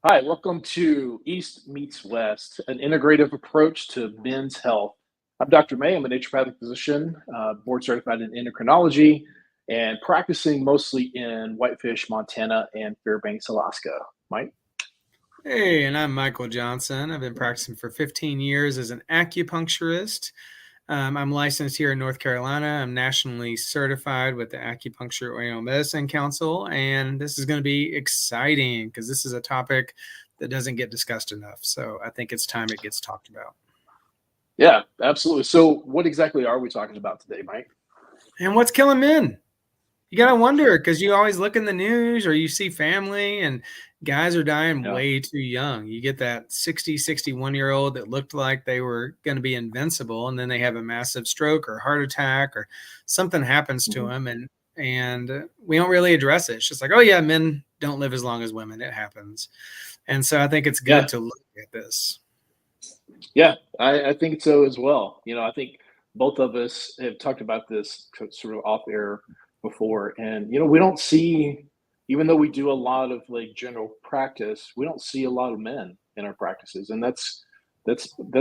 Hi, welcome to East Meets West, an integrative approach to men's health. I'm Dr. May. I'm a naturopathic physician, board certified in endocrinology, and practicing mostly in Whitefish, Montana, and Fairbanks, Alaska. Mike? Hey, and I'm Michael Johnson. I've been practicing for 15 years as an acupuncturist. I'm licensed here in North Carolina. I'm nationally certified with the Acupuncture Oriental Medicine Council, and this is going to be exciting because this is a topic that doesn't get discussed enough. So I think it's time it gets talked about. Yeah, absolutely. So, what exactly are we talking about today, Mike? And what's killing men? You got to wonder because you always look in the news or you see family and guys are dying Yeah. way too young. You get that 60, 61-year-old that looked like they were going to be invincible, and then they have a massive stroke or heart attack or something happens to Mhm. them. And we don't really address it. It's just like, oh yeah, men don't live as long as women. It happens. And so I think it's good Yeah. to look at this. Yeah, I think so as well. I think both of us have talked about this sort of off air before, and we don't see, even though we do a lot of like general practice, we don't see a lot of men in our practices, and that's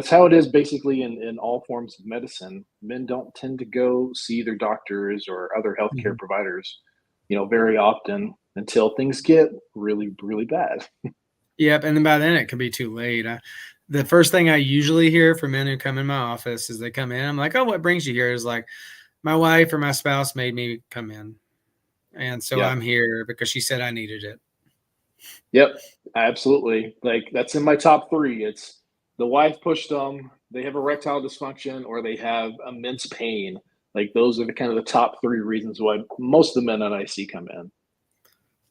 how it is basically in all forms of medicine. Men don't tend to go see their doctors or other healthcare Mhm. providers, very often until things get really, really bad. Yep, and then by then it could be too late. The first thing I usually hear from men who come in my office is they come in. I'm like, "Oh, what brings you here?" Is like, my wife or my spouse made me come in, and so Yeah. I'm here because she said I needed it. Yep, absolutely. Like that's in my top three. It's the wife pushed them, they have erectile dysfunction, or they have immense pain. Like those are the kind of the top three reasons why most of the men that I see come in.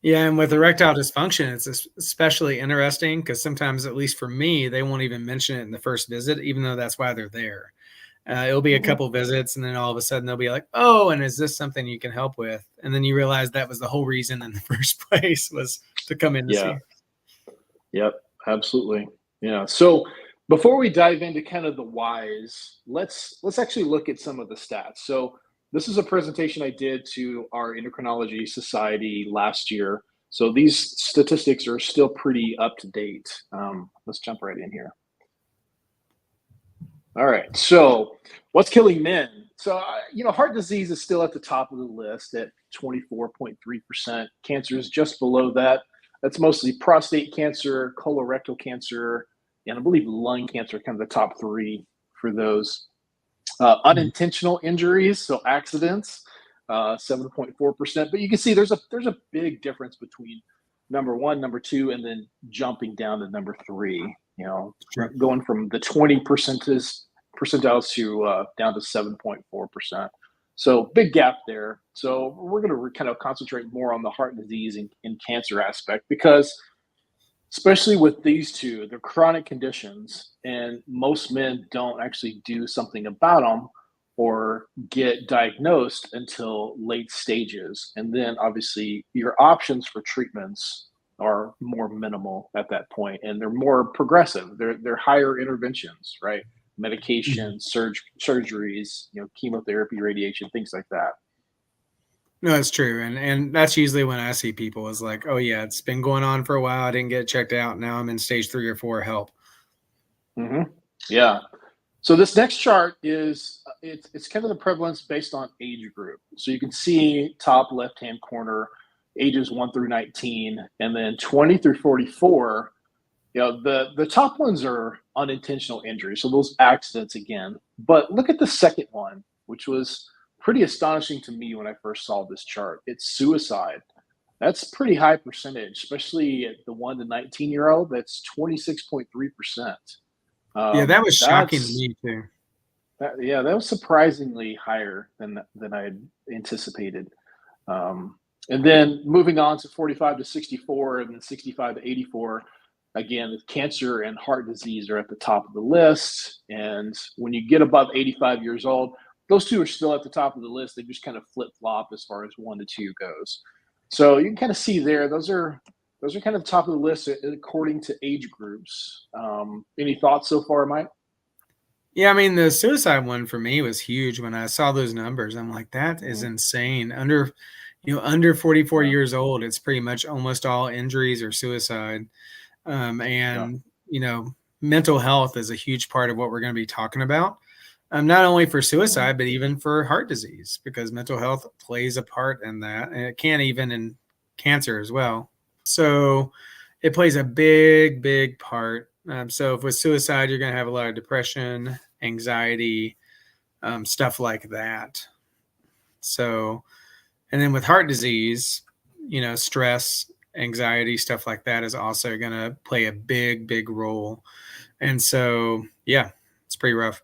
Yeah, and with erectile dysfunction, it's especially interesting because sometimes, at least for me, they won't even mention it in the first visit, even though that's why they're there. It'll be a Mhm. couple visits, and then all of a sudden they'll be like, "Oh, and is this something you can help with?" And then you realize that was the whole reason in the first place was to come in to Yeah. see. Yep. Absolutely. Yeah. So before we dive into kind of the whys, let's actually look at some of the stats. So this is a presentation I did to our endocrinology society last year. So these statistics are still pretty up to date. Let's jump right in here. All right. So, what's killing men? So, heart disease is still at the top of the list at 24.3%. Cancer is just below that. That's mostly prostate cancer, colorectal cancer, and I believe lung cancer, kind of the top three for those. Mhm. Unintentional injuries, so accidents, 7.4%. But you can see there's a big difference between number one, number two, and then jumping down to number three. Sure. Going from the 20 percentiles to down to 7.4%. So big gap there. So we're going to kind of concentrate more on the heart disease and cancer aspect because especially with these two, they're chronic conditions, and most men don't actually do something about them or get diagnosed until late stages. And then obviously, your options for treatments are more minimal at that point, and they're more progressive. They're higher interventions, right? Mhm. Medication, surgeries, chemotherapy, radiation, things like that. No, that's true, and that's usually when I see people is like, "Oh yeah, it's been going on for a while. I didn't get checked out. Now I'm in stage 3 or 4. Help." Hmm. Yeah. So this next chart is it's kind of the prevalence based on age group. So you can see top left hand corner, ages 1 through 19, and then 20 through 44. The top ones are unintentional injuries, so those accidents again. But look at the second one, which was pretty astonishing to me when I first saw this chart. It's suicide. That's pretty high percentage, especially at the 1 to 19-year-old. That's 26.3%. Yeah, that was shocking to That's me too. yeah, that was surprisingly higher than I had anticipated. And then moving on to 45 to 64 and then 65 to 84, again, cancer and heart disease are at the top of the list. And when you get above 85 years old, those two are still at the top of the list. They just kind of flip flop as far as 1 to 2 goes. So you can kind of see there; those are kind of top of the list according to age groups. Any thoughts so far, Mike? Yeah, I mean, the suicide one for me was huge when I saw those numbers. I'm like, that is Mhm. insane. Under 44 Yeah. years old, it's pretty much almost all injuries or suicide. And mental health is a huge part of what we're going to be talking about. Not only for suicide, but even for heart disease, because mental health plays a part in that, and it can even in cancer as well. So it plays a big, big part. So if with suicide, you're going to have a lot of depression, anxiety, stuff like that. So, and then with heart disease, stress, anxiety, stuff like that is also going to play a big, big role. And so, yeah, it's pretty rough.